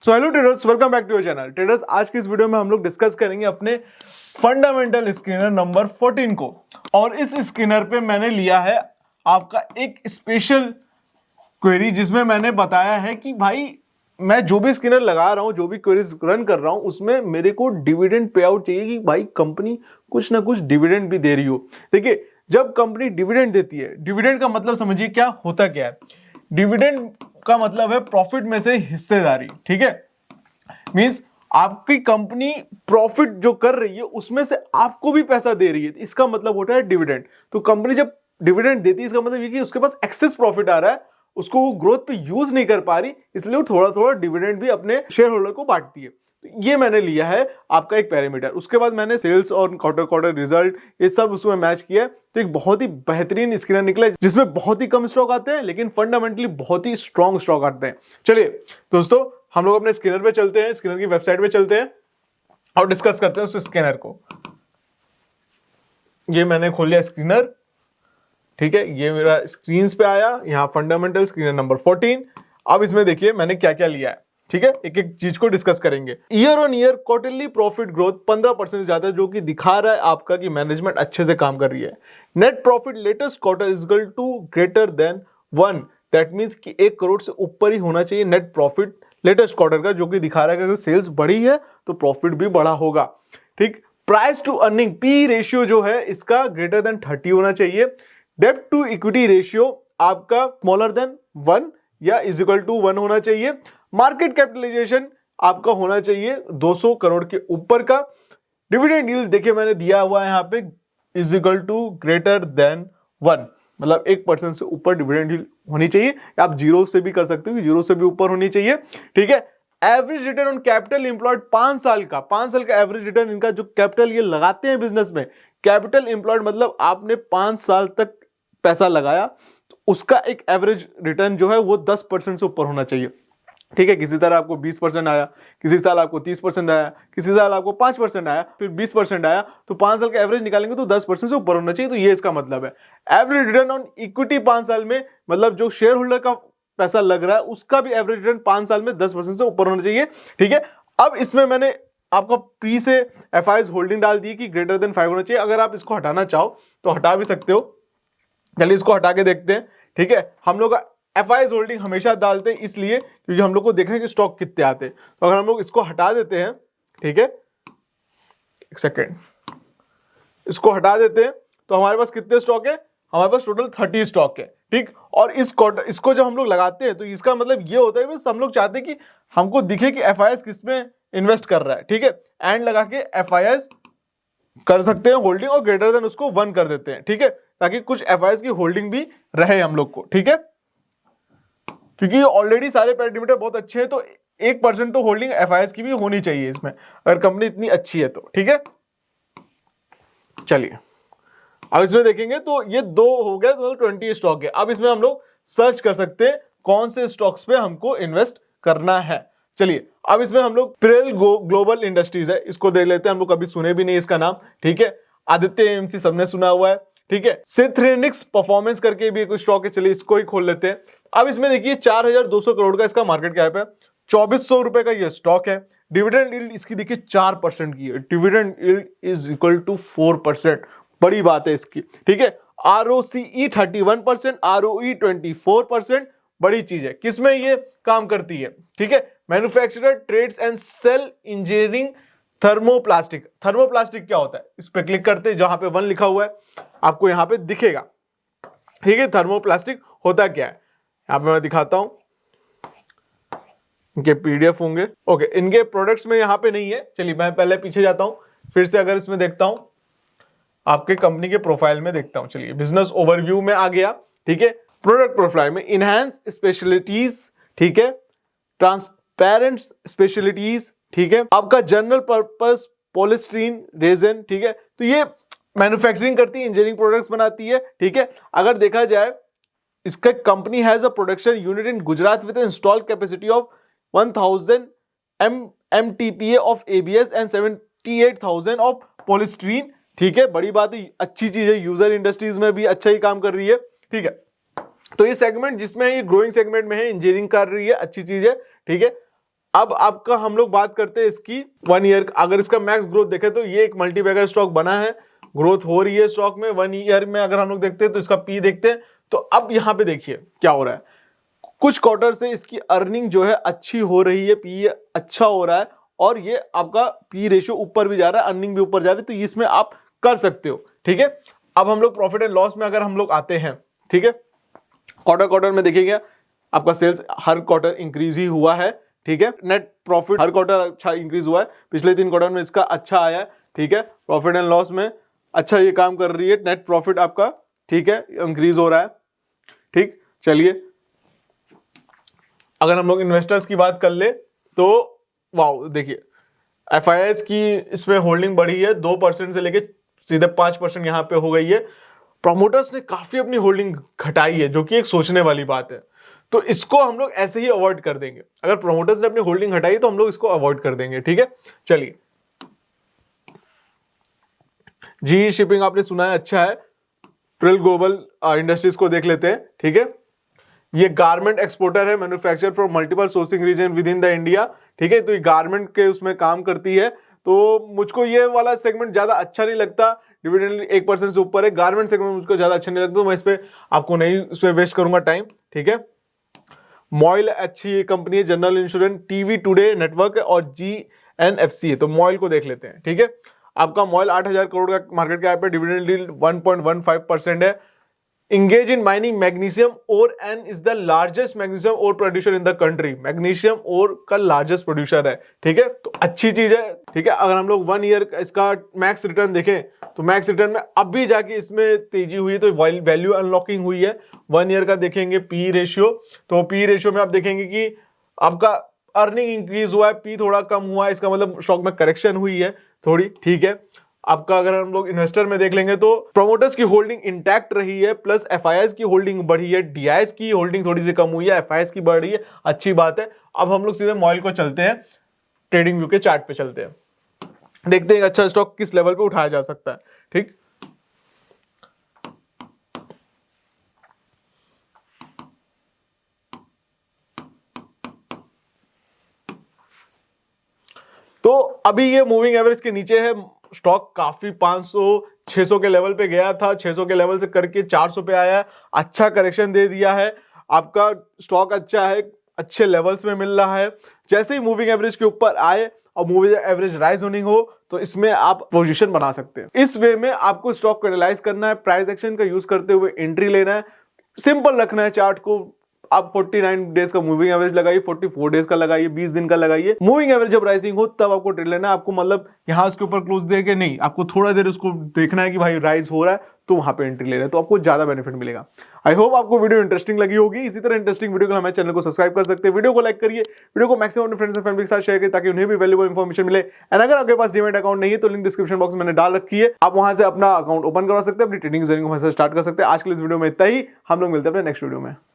So hello traders, welcome back to your channel. Traders, आज की इस वीडियो में हम लोग डिस्कस करेंगे अपने फंडामेंटल स्कैनर नंबर 14 को। और इस स्कैनर पे मैंने लिया है आपका एक स्पेशल क्वेरी, जिसमें मैंने बताया है कि भाई मैं जो भी स्कैनर लगा रहा हूं, जो भी क्वेरीज रन कर रहा हूं, उसमें मेरे को डिविडेंड पे आउट चाहिए कि भाई कंपनी कुछ ना कुछ डिविडेंड भी दे रही हो। देखिए, जब कंपनी डिविडेंड देती है, डिविडेंड का मतलब समझिए क्या होता क्या है। डिविडेंड का मतलब है प्रॉफिट में से हिस्सेदारी, ठीक है। मींस आपकी कंपनी प्रॉफिट जो कर रही है उसमें से आपको भी पैसा दे रही है, इसका मतलब होता है डिविडेंड। तो कंपनी जब डिविडेंड देती है, इसका मतलब ये कि उसके पास एक्सेस प्रॉफिट आ रहा है, उसको वो ग्रोथ पे यूज नहीं कर पा रही, इसलिए वो थोड़ा थोड़ा डिविडेंड भी अपने शेयर होल्डर को बांटती है। तो ये मैंने लिया है आपका एक पैरामीटर। उसके बाद मैंने सेल्स और क्वार्टर रिजल्ट ये सब उसमें मैच किया है। तो एक बहुत ही बेहतरीन स्कैनर निकला है, जिसमें बहुत ही कम स्टॉक आते हैं लेकिन फंडामेंटली बहुत ही स्ट्रॉन्ग स्टॉक आते हैं। चलिए दोस्तों, हम लोग अपने स्कैनर पे चलते हैं, स्कैनर की वेबसाइट पे चलते हैं और डिस्कस करते हैं उस स्कैनर को। ये मैंने खोल लिया स्कैनर, ठीक है। ये मेरा स्क्रीन पे आया, यहाँ फंडामेंटल स्कैनर नंबर 14। अब इसमें देखिए मैंने क्या क्या लिया है, ठीक है। एक एक चीज को डिस्कस करेंगे। Year on year quarterly profit growth 15% ज्यादा है, जो कि दिखा रहा है आपका कि मैनेजमेंट अच्छे से काम कर रही है। Net profit latest quarter is equal to greater than 1, that means कि 1 करोड़ से ऊपर ही होना चाहिए नेट प्रॉफिट लेटेस्ट क्वार्टर का, जो कि दिखा रहा है कि अगर सेल्स बढ़ी है तो प्रॉफिट भी बढ़ा होगा, ठीक। Price to earning P ratio जो है इसका ग्रेटर देन 30 होना चाहिए। डेब्ट टू इक्विटी रेशियो आपका स्मॉलर देन 1 या इज इक्वल टू 1 होना चाहिए। मार्केट कैपिटलाइजेशन आपका होना चाहिए 200 करोड़ के ऊपर का। डिविडेंड यील्ड देखिए मैंने दिया हुआ है यहाँ पे is equal to greater than 1, मतलब 1% से ऊपर डिविडेंड यील्ड होनी चाहिए। आप 0 से भी कर सकते हो, 0 से भी ऊपर होनी चाहिए, ठीक है। Average return on capital employed 5 साल का एवरेज रिटर्न, इनका जो कैपिटल ये लगाते हैं बिजनेस में, कैपिटल एम्प्लॉयड मतलब आपने 5 साल तक पैसा लगाया, तो उसका एक एवरेज रिटर्न जो है वो 10% से ऊपर होना चाहिए, ठीक है। किसी तरह आपको 20% आया, किसी साल आपको 30% आया, किसी साल आपको 5% आया, फिर 20% आया, तो 5 साल का एवरेज निकालेंगे तो 10% से ऊपर होना चाहिए। तो ये इसका मतलब है। एवरेज रिटर्न ऑन इक्विटी 5 साल में, मतलब जो शेयर होल्डर का पैसा लग रहा है उसका भी एवरेज रिटर्न 5 साल में 10% से ऊपर होना चाहिए, ठीक है। अब इसमें मैंने आपका पी से एफआईएस होल्डिंग डाल दी कि ग्रेटर देन 5 होना चाहिए। अगर आप इसको हटाना चाहो तो हटा भी सकते हो। चलिए इसको हटा के देखते हैं, ठीक है। हम लोग एफआईएस होल्डिंग हमेशा डालते हैं इसलिए क्योंकि हम लोग को देखना है कि स्टॉक कितने आते हैं। तो अगर हम लोग इसको हटा देते हैं, ठीक है, एक सेकेंड, इसको हटा देते हैं तो हमारे पास कितने स्टॉक है, हमारे पास टोटल 30 स्टॉक है, ठीक। और इसको जब हम लोग लगाते हैं तो इसका मतलब ये होता है बस हम लोग चाहते हैं कि हमको दिखे कि एफआईएस किसमें इन्वेस्ट कर रहा है, ठीक है। एंड लगा के एफआईएस कर सकते हैं होल्डिंग और ग्रेटर देन उसको 1 कर देते हैं, ठीक है, ताकि कुछ एफआईएस की होल्डिंग भी रहे हम लोग को, ठीक है। क्योंकि ऑलरेडी सारे पैरामीटर बहुत अच्छे हैं, तो 1% तो होल्डिंग एफआईएस की भी होनी चाहिए इसमें, अगर कंपनी इतनी अच्छी है तो, ठीक है। चलिए अब इसमें देखेंगे तो ये 2 हो गए, तो 20 स्टॉक है। अब इसमें हम लोग सर्च कर सकते हैं कौन से स्टॉक्स पे हमको इन्वेस्ट करना है। चलिए अब इसमें हम लोग प्रेल ग्लोबल इंडस्ट्रीज है, इसको देख लेते हैं। हम लोग कभी सुने भी नहीं इसका नाम, ठीक है। आदित्य एएमसी सबने सुना हुआ है, ठीक है। सिथ्रेनिक्स परफॉर्मेंस करके भी कोई स्टॉक है, चलिए इसको ही खोल लेते हैं। अब इसमें देखिए 4200 करोड़ का इसका मार्केट कैप है, 2400 रुपए का ये स्टॉक है। डिविडेंड यील्ड इसकी देखिए 4% की है, dividend yield is equal to 4%, बड़ी बात है इसकी, ठीक है। ROCE 31%, ROE 24%, बड़ी चीज है। किसमें ये काम करती है, ठीक है। Manufacturer trades and sell engineering thermoplastic. Thermoplastic क्या होता है, इस पे क्लिक करते हैं, जहां पे 1 लिखा हुआ है आपको यहां पे दिखेगा, ठीक है। थर्मोप्लास्टिक होता क्या है, यहां पे मैं दिखाता हूं, इनके पीडीएफ होंगे, ओके। इनके प्रोडक्ट्स में यहां पे नहीं है, चलिए मैं पहले पीछे जाता हूं, फिर से अगर इसमें देखता हूं, आपके कंपनी के प्रोफाइल में देखता हूं। चलिए बिजनेस ओवरव्यू में आ गया, ठीक है। प्रोडक्ट प्रोफाइल में इनहैंस स्पेशलिटीज, ठीक है, ट्रांसपेरेंट स्पेशलिटीज, ठीक है, आपका जनरल पर्पस पॉलीस्टीरीन रेजिन, ठीक है। तो ये मैन्युफैक्चरिंग करती है, इंजीनियरिंग प्रोडक्ट्स बनाती है, ठीक है। अगर देखा जाए इसका company has a production unit in Gujarat with installed capacity of 1000 MTPA of ABS and 78,000 of polystyrene, ठीक है। बड़ी बात है, अच्छी चीज है, यूजर इंडस्ट्रीज में भी अच्छा ही काम कर रही है, ठीक है। तो ये सेगमेंट जिसमें ये ग्रोइंग सेगमेंट में है, इंजीनियरिंग कर रही है, अच्छी चीज है, ठीक है। अब आपका हम लोग बात करते हैं इसकी 1 ईयर, अगर इसका मैक्स ग्रोथ देखें तो ये एक मल्टीबैगर स्टॉक बना है, ग्रोथ हो रही है स्टॉक में 1 ईयर में। अगर हम लोग देखते हैं तो इसका पी देखते हैं, तो अब यहां पे देखिए क्या हो रहा है, कुछ क्वार्टर से इसकी अर्निंग जो है अच्छी हो रही है, पी अच्छा हो रहा है, और ये आपका पी रेशियो ऊपर भी जा रहा है, अर्निंग भी ऊपर जा रही है, तो इसमें आप कर सकते हो। ठीक है, अब हम लोग प्रॉफिट एंड लॉस में अगर हम लोग आते हैं, ठीक है, क्वार्टर में देखिएगा आपका सेल्स हर क्वार्टर इंक्रीज ही हुआ है। ठीक है, नेट प्रॉफिट हर क्वार्टर अच्छा इंक्रीज हुआ है, पिछले 3 क्वार्टर में इसका अच्छा आया है। ठीक है, प्रॉफिट एंड लॉस में अच्छा ये काम कर रही है, नेट प्रॉफिट आपका ठीक है इंक्रीज हो रहा है। ठीक, चलिए अगर हम लोग इन्वेस्टर्स की बात कर ले तो वाओ देखिए एफआईआईस की इसमें होल्डिंग बढ़ी है 2% से लेके सीधे 5% यहां पे हो गई है। प्रमोटर्स ने काफी अपनी होल्डिंग घटाई है, जो कि एक सोचने वाली बात है, तो इसको हम लोग ऐसे ही अवॉइड कर देंगे। अगर प्रमोटर्स ने अपनी होल्डिंग घटाई तो हम लोग इसको अवॉइड कर देंगे। ठीक है, चलिए जी शिपिंग आपने सुना है अच्छा है, ट्रिल ग्लोबल इंडस्ट्रीज को देख लेते हैं। ठीक है, ये गारमेंट एक्सपोर्टर है, manufacture from multiple sourcing region within the India. ठीक है, तो ये गारमेंट के उसमें काम करती है, तो मुझको ये वाला सेगमेंट ज्यादा अच्छा नहीं लगता, डिविडेंड 1% से ऊपर है, गारमेंट सेगमेंट मुझको ज्यादा अच्छा नहीं लगता, तो मैं इस पे आपको नहीं उस पे वेस्ट करूंगा टाइम। ठीक है, मॉयल अच्छी कंपनी है, general insurance, TV today network और GNFC है, तो मॉयल को देख लेते हैं। ठीक है, आपका मॉयल 8,000 करोड़ का मार्केट कैप है, डिविडेंड यील्ड 1.15% है। Engage in mining magnesium ore and is the largest magnesium ore producer in the country। Magnesium ore का लार्जेस्ट प्रोड्यूसर है। ठीक है, तो अच्छी चीज है। ठीक है, अगर हम लोग 1 ईयर इसका मैक्स रिटर्न देखें तो मैक्स रिटर्न में अभी जाके इसमें तेजी हुई है, तो वैल्यू अनलॉकिंग हुई है। 1 ईयर का देखेंगे पी रेशियो, तो पी रेशियो में आप देखेंगे कि आपका अर्निंग इंक्रीज हुआ है, पी थोड़ा कम हुआ है, इसका मतलब स्टॉक में करेक्शन हुई है थोड़ी। ठीक है, आपका अगर हम लोग इन्वेस्टर में देख लेंगे तो प्रोमोटर्स की होल्डिंग इंटैक्ट रही है, प्लस एफआईआईस की होल्डिंग बढ़ी है, डीआईएस की होल्डिंग थोड़ी सी कम हुई है, एफआईआईस की बढ़ रही है, अच्छी बात है। अब हम लोग सीधे मॉयल को चलते हैं, ट्रेडिंग व्यू के चार्ट पे चलते हैं, देखते हैं अच्छा स्टॉक किस लेवल पे उठाया जा सकता है। ठीक, तो अभी ये मूविंग एवरेज के नीचे है स्टॉक, काफी 500-600 के लेवल पे गया था, 600 के लेवल से करके 400 पे आया, अच्छा करेक्शन दे दिया है, आपका स्टॉक अच्छा है, अच्छे लेवल्स में मिल रहा है। जैसे ही मूविंग एवरेज के ऊपर आए और मूविंग एवरेज राइज होनी हो तो इसमें आप पोजीशन बना सकते हैं। इस वे में आपको स्टॉक को एनालाइज करना है, प्राइस एक्शन का यूज करते हुए एंट्री लेना है, सिंपल रखना है चार्ट को। आप 49 डेज का मूविंग एवरेज लगाइए, 44 डेज का लगाइए, 20 दिन का लगाइए। मूविंग एवरेज जब राइजिंग हो तब आपको ट्रेड लेना है, आपको मतलब यहां उसके ऊपर क्लोज दे के नहीं, आपको थोड़ा देर उसको देखना है कि भाई राइज हो रहा है तो वहां पे एंट्री लेना है, तो आपको ज्यादा बेनिफिट मिलेगा। आई होप आपको वीडियो इंटरेस्टिंग लगी होगी। इसी तरह इंटरेस्टिंग वीडियो के लिए हमारे चैनल को सब्सक्राइब कर सकते हैं, वीडियो को लाइक करिए, वीडियो को मैक्सिमम अपने फ्रेंड्स एंड फैमिली के साथ शेयर करिए ताकि उन्हें भी वैल्यूएबल इंफॉर्मेशन मिले। एंड अगर आपके पास डीमैट अकाउंट नहीं है तो लिंक डिस्क्रिप्शन बॉक्स में मैंने डाल रखी है, आप वहां से अपना अकाउंट ओपन करवा सकते हैं, अपनी ट्रेडिंग जर्नी को वहां से स्टार्ट कर सकते हैं। आज के इस वीडियो में इतना ही, हम लोग मिलते हैं अपने नेक्स्ट वीडियो में।